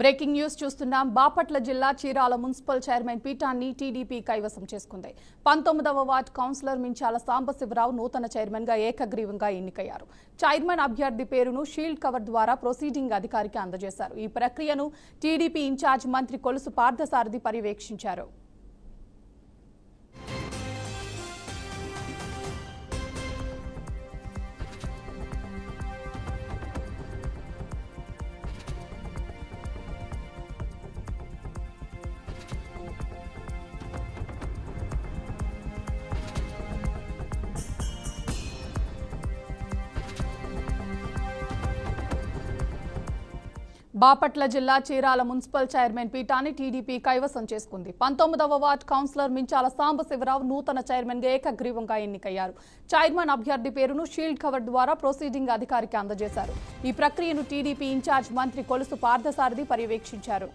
Breaking news చూస్తున్నాం. బాపట్ల జిల్లా Chirala municipal chairman పీఠాన్ని టీడీపీ కైవసం చేసుకుంది. 19వ వార్డ్ కౌన్సిలర్ మించాల సాంబశివరావు నూతన చైర్మన్ గా ఏకగ్రీవంగా ఎన్నికయ్యారు. చైర్మన్ అభ్యర్థి పేరును షీల్డ్ కవర్ ద్వారా ప్రొసీడింగ్ అధికారికి అందజేశారు. ఈ ప్రక్రియను టీడీపీ ఇన్ఛార్జ్ మంత్రి కొలుసు పార్థసారథి పర్యవేక్షించారు. బాపట్ల జిల్లా చీరాల మున్సిపల్ చైర్మన్ పీఠాన్ని టీడీపీ కైవసం చేసుకుంది. 19వ వార్డ్ కౌన్సిలర్ మించాల సాంబశివరావు నూతన చైర్మన్ గా ఏకగ్రీవంగా ఎన్నికయ్యారు. చైర్మన్ అభ్యర్థి పేరును షీల్డ్ కవర్ ద్వారా ప్రొసీడింగ్ అధికారికి అందజేశారు. ఈ ప్రక్రియను టీడీపీ ఇన్ఛార్జ్ మంత్రి కొలుసు పార్థసారథి పర్యవేక్షించారు.